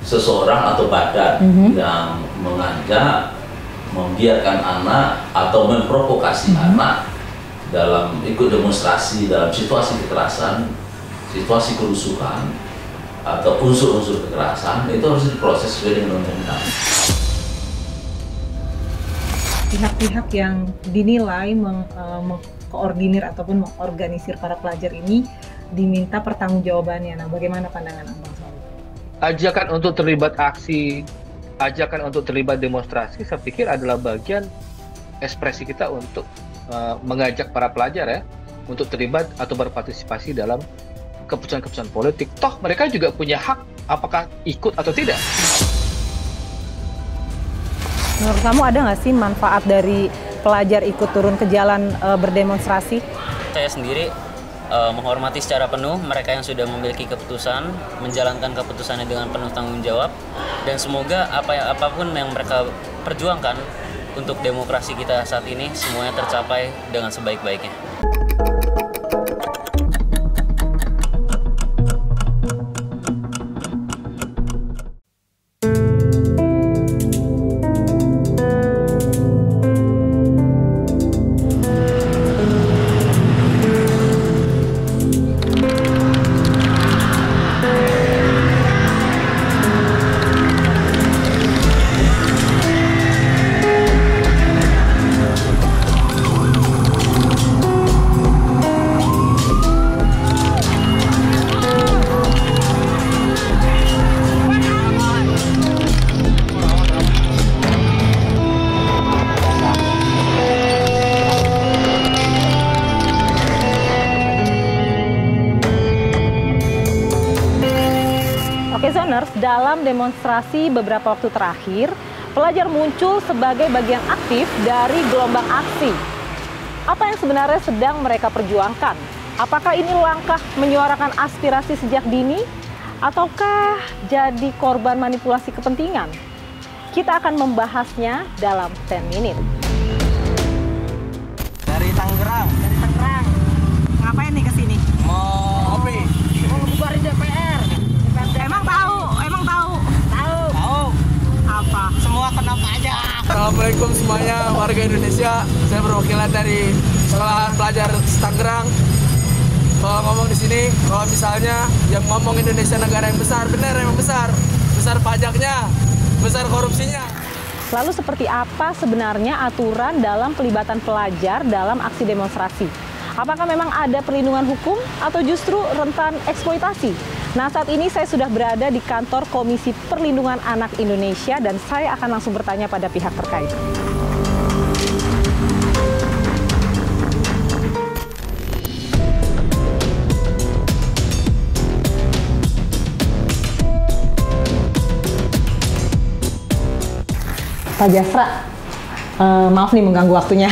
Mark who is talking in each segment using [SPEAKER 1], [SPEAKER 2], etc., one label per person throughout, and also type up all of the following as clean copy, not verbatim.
[SPEAKER 1] seseorang atau badan yang mengajak, membiarkan anak atau memprovokasi anak dalam ikut demonstrasi dalam situasi kekerasan, situasi kerusuhan atau unsur-unsur kekerasan, itu harus diproses sesuai dengan undang-undang.
[SPEAKER 2] Pihak-pihak yang dinilai mengkoordinir ataupun mengorganisir para pelajar ini diminta pertanggungjawabannya. Nah, bagaimana pandangan Abang soal itu?
[SPEAKER 3] Ajakan untuk terlibat aksi, ajakan untuk terlibat demonstrasi, saya pikir adalah bagian ekspresi kita untuk mengajak para pelajar ya untuk terlibat atau berpartisipasi dalam keputusan-keputusan politik. Toh mereka juga punya hak apakah ikut atau tidak.
[SPEAKER 2] Menurut kamu ada nggak sih manfaat dari pelajar ikut turun ke jalan berdemonstrasi?
[SPEAKER 4] Saya sendiri menghormati secara penuh mereka yang sudah memiliki keputusan, menjalankan keputusannya dengan penuh tanggung jawab, dan semoga apapun yang mereka perjuangkan untuk demokrasi kita saat ini semuanya tercapai dengan sebaik-baiknya.
[SPEAKER 2] Oke Zoners, dalam demonstrasi beberapa waktu terakhir, pelajar muncul sebagai bagian aktif dari gelombang aksi. Apa yang sebenarnya sedang mereka perjuangkan? Apakah ini langkah menyuarakan aspirasi sejak dini? Ataukah jadi korban manipulasi kepentingan? Kita akan membahasnya dalam 10 Minutes.
[SPEAKER 5] Dari Tangerang.
[SPEAKER 2] Dari Tangerang. Ngapain nih kesini?
[SPEAKER 5] Mau ngopi.
[SPEAKER 2] Mau ngebubarin DPR. Emang tahu? Tahu. Apa?
[SPEAKER 5] Semua kena pajak. Assalamualaikum semuanya warga Indonesia. Saya perwakilan dari Sekolahan Pelajar Tangerang. Kalau ngomong di sini, kalau misalnya yang ngomong Indonesia negara yang besar, benar emang besar. Besar pajaknya, besar korupsinya.
[SPEAKER 2] Lalu seperti apa sebenarnya aturan dalam pelibatan pelajar dalam aksi demonstrasi? Apakah memang ada perlindungan hukum atau justru rentan eksploitasi? Nah, saat ini saya sudah berada di kantor Komisi Perlindungan Anak Indonesia dan saya akan langsung bertanya pada pihak terkait. Pak Jasra, maaf nih mengganggu waktunya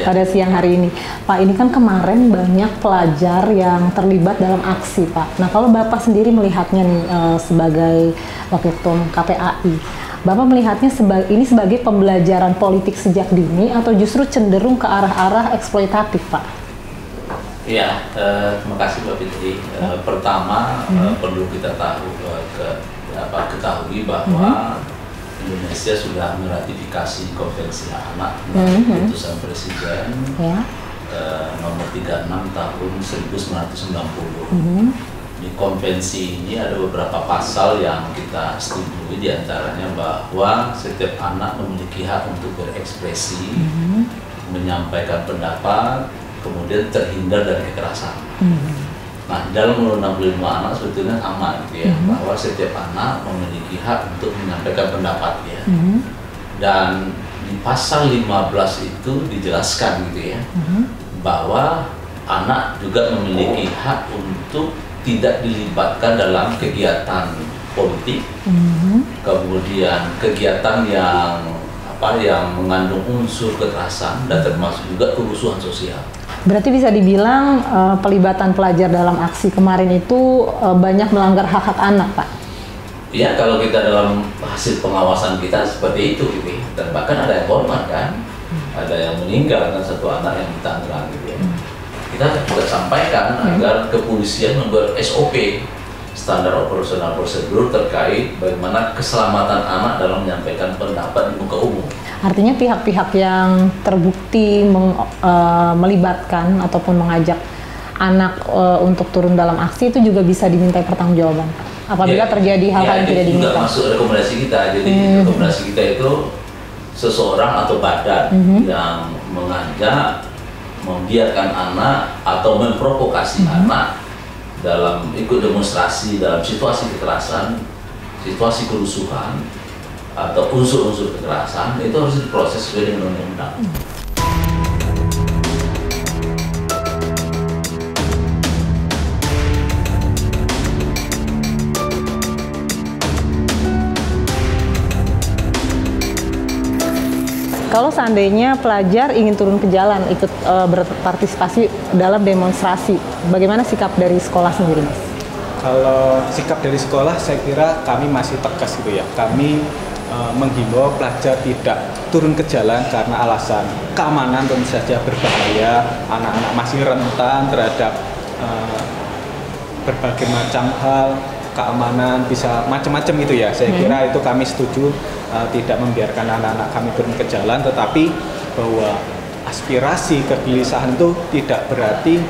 [SPEAKER 2] pada siang hari ini. Pak, ini kan kemarin banyak pelajar yang terlibat dalam aksi, Pak. Nah, kalau Bapak sendiri melihatnya nih sebagai Wakil Ketua KPAI, Bapak melihatnya ini sebagai pembelajaran politik sejak dini atau justru cenderung ke arah-arah eksploitatif, Pak?
[SPEAKER 1] Ya, terima kasih Mbak Fitri. Pertama, perlu kita ketahui bahwa Indonesia sudah meratifikasi Konvensi Hak Anak melalui keputusan Presiden nomor 36 tahun 1990. Di konvensi ini ada beberapa pasal yang kita setujui, diantaranya bahwa setiap anak memiliki hak untuk berekspresi, menyampaikan pendapat, kemudian terhindar dari kekerasan. Nah, dalam Undang-Undang Perlindungan Anak sebetulnya sama gitu ya, bahwa setiap anak memiliki hak untuk menyampaikan pendapat ya. Dan di pasal 15 itu dijelaskan gitu ya, bahwa anak juga memiliki hak untuk tidak dilibatkan dalam kegiatan politik, kemudian kegiatan yang mengandung unsur kekerasan dan termasuk juga kerusuhan sosial.
[SPEAKER 2] Berarti bisa dibilang pelibatan pelajar dalam aksi kemarin itu banyak melanggar hak-hak anak, Pak?
[SPEAKER 1] Iya, kalau kita dalam hasil pengawasan kita seperti itu gitu ya. Dan bahkan ada yang korban kan, ada yang meninggal kan, satu anak yang di Tangerang gitu ya. Kita juga sampaikan agar kepolisian membuat SOP standar operasional prosedur terkait bagaimana keselamatan anak dalam menyampaikan pendapat di muka umum.
[SPEAKER 2] Artinya pihak-pihak yang terbukti melibatkan ataupun mengajak anak untuk turun dalam aksi itu juga bisa dimintai pertanggungjawaban apabila terjadi hal-hal yang tidak diinginkan.
[SPEAKER 1] Juga masuk rekomendasi kita. Jadi rekomendasi kita itu seseorang atau badan yang mengajak, membiarkan anak atau memprovokasi anak dalam ikut demonstrasi dalam situasi kekerasan, situasi kerusuhan atau unsur-unsur kekerasan, itu harus diproses sesuai dengan undang-undang.
[SPEAKER 2] Kalau seandainya pelajar ingin turun ke jalan, ikut berpartisipasi dalam demonstrasi, bagaimana sikap dari sekolah sendiri, Mas?
[SPEAKER 6] Kalau sikap dari sekolah, saya kira kami masih tegas gitu ya. Kami menghimbau pelajar tidak turun ke jalan karena alasan keamanan tentu saja berbahaya. Anak-anak masih rentan terhadap berbagai macam hal, keamanan bisa macam-macam gitu ya. Saya kira itu kami setuju tidak membiarkan anak-anak kami turun ke jalan, tetapi bahwa aspirasi kegelisahan itu tidak berarti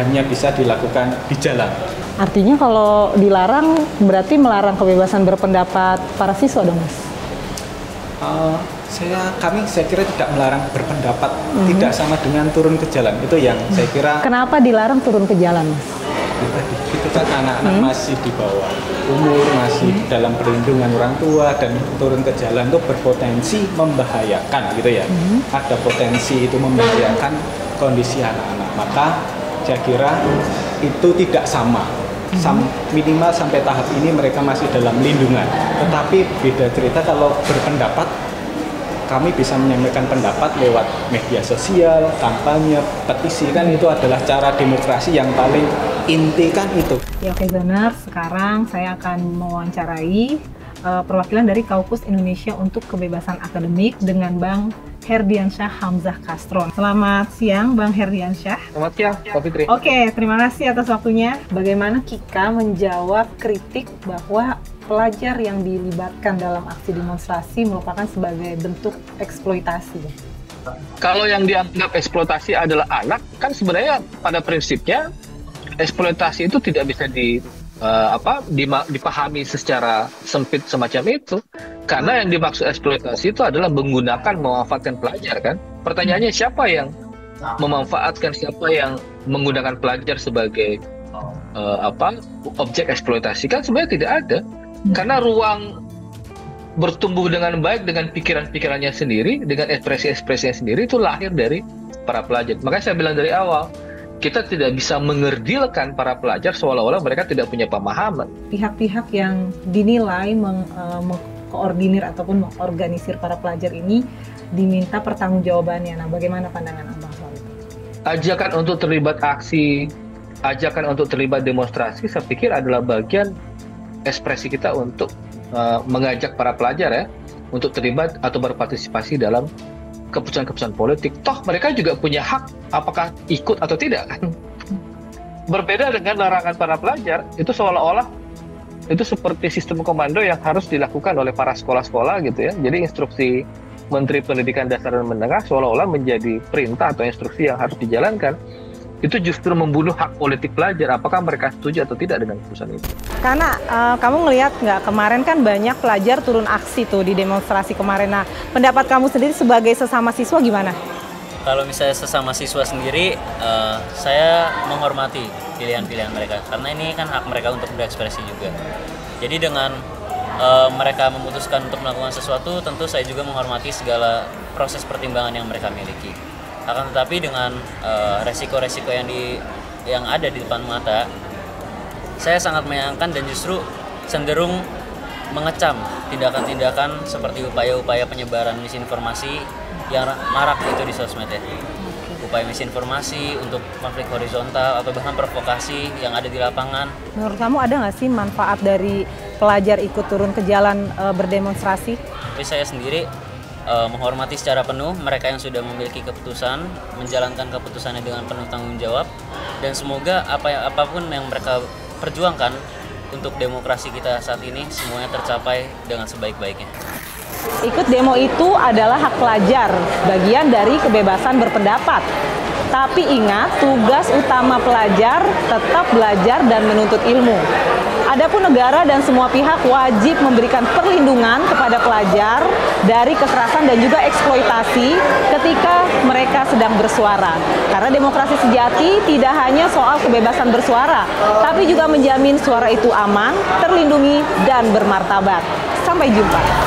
[SPEAKER 6] hanya bisa dilakukan di jalan.
[SPEAKER 2] Artinya kalau dilarang berarti melarang kebebasan berpendapat para siswa dong, Mas?
[SPEAKER 6] Saya kira tidak melarang berpendapat, tidak sama dengan turun ke jalan. Itu yang saya kira.
[SPEAKER 2] Kenapa dilarang turun ke jalan, Mas?
[SPEAKER 6] Itu kan anak-anak masih di bawah umur, masih dalam perlindungan orang tua, dan turun ke jalan itu berpotensi membahayakan gitu ya. Ada potensi itu membahayakan kondisi anak-anak. Maka saya kira itu tidak sama. Minimal sampai tahap ini mereka masih dalam lindungan. Tetapi beda cerita kalau berpendapat, kami bisa menyampaikan pendapat lewat media sosial, kampanye, petisi, kan itu adalah cara demokrasi yang paling inti kan itu.
[SPEAKER 2] Ya, oke, Zoners, sekarang saya akan mewawancarai perwakilan dari Kaukus Indonesia untuk Kebebasan Akademik dengan Bang Herdiansyah Hamzah Castron. Selamat siang, Bang Herdiansyah.
[SPEAKER 3] Selamat siang, Pak Fitri.
[SPEAKER 2] Oke, terima kasih atas waktunya. Bagaimana Kika menjawab kritik bahwa pelajar yang dilibatkan dalam aksi demonstrasi merupakan sebagai bentuk eksploitasi?
[SPEAKER 3] Kalau yang dianggap eksploitasi adalah anak, kan sebenarnya pada prinsipnya eksploitasi itu tidak bisa dipahami secara sempit semacam itu. Karena yang dimaksud eksploitasi itu adalah menggunakan, memanfaatkan pelajar kan. Pertanyaannya siapa yang memanfaatkan, siapa yang menggunakan pelajar sebagai objek eksploitasi, kan sebenarnya tidak ada. Karena ruang bertumbuh dengan baik dengan pikiran-pikirannya sendiri, dengan ekspresi-ekspresinya sendiri itu lahir dari para pelajar. Makanya saya bilang dari awal, kita tidak bisa mengerdilkan para pelajar seolah-olah mereka tidak punya pemahaman.
[SPEAKER 2] Pihak-pihak yang dinilai mengkoordinir ataupun mengorganisir para pelajar ini diminta pertanggungjawabannya. Nah, bagaimana pandangan Abang soal itu?
[SPEAKER 3] Ajakan untuk terlibat aksi, ajakan untuk terlibat demonstrasi, saya pikir adalah bagian ekspresi kita untuk mengajak para pelajar ya untuk terlibat atau berpartisipasi dalam keputusan-keputusan politik. Toh mereka juga punya hak apakah ikut atau tidak kan. Berbeda dengan larangan para pelajar, itu seolah-olah itu seperti sistem komando yang harus dilakukan oleh para sekolah-sekolah gitu ya. Jadi instruksi Menteri Pendidikan Dasar dan Menengah seolah-olah menjadi perintah atau instruksi yang harus dijalankan. Itu justru membunuh hak politik pelajar, apakah mereka setuju atau tidak dengan keputusan itu.
[SPEAKER 2] Karena kamu ngelihat nggak, kemarin kan banyak pelajar turun aksi tuh di demonstrasi kemarin. Nah, pendapat kamu sendiri sebagai sesama siswa gimana?
[SPEAKER 4] Kalau misalnya sesama siswa sendiri, saya menghormati pilihan-pilihan mereka. Karena ini kan hak mereka untuk berekspresi juga. Jadi dengan mereka memutuskan untuk melakukan sesuatu, tentu saya juga menghormati segala proses pertimbangan yang mereka miliki. Akan tetapi dengan resiko-resiko yang ada di depan mata, saya sangat menyayangkan dan justru cenderung mengecam tindakan-tindakan seperti upaya-upaya penyebaran misinformasi yang marak itu di sosmed ya. Upaya misinformasi untuk konflik horizontal atau bahkan provokasi yang ada di lapangan.
[SPEAKER 2] Menurut kamu ada nggak sih manfaat dari pelajar ikut turun ke jalan berdemonstrasi?
[SPEAKER 4] Tapi saya sendiri menghormati secara penuh mereka yang sudah memiliki keputusan, menjalankan keputusannya dengan penuh tanggung jawab, dan semoga apapun yang mereka perjuangkan untuk demokrasi kita saat ini semuanya tercapai dengan sebaik-baiknya.
[SPEAKER 2] Ikut demo itu adalah hak pelajar, bagian dari kebebasan berpendapat. Tapi ingat, tugas utama pelajar tetap belajar dan menuntut ilmu. Adapun negara dan semua pihak wajib memberikan perlindungan kepada pelajar dari kekerasan dan juga eksploitasi ketika mereka sedang bersuara. Karena demokrasi sejati tidak hanya soal kebebasan bersuara, tapi juga menjamin suara itu aman, terlindungi, dan bermartabat. Sampai jumpa.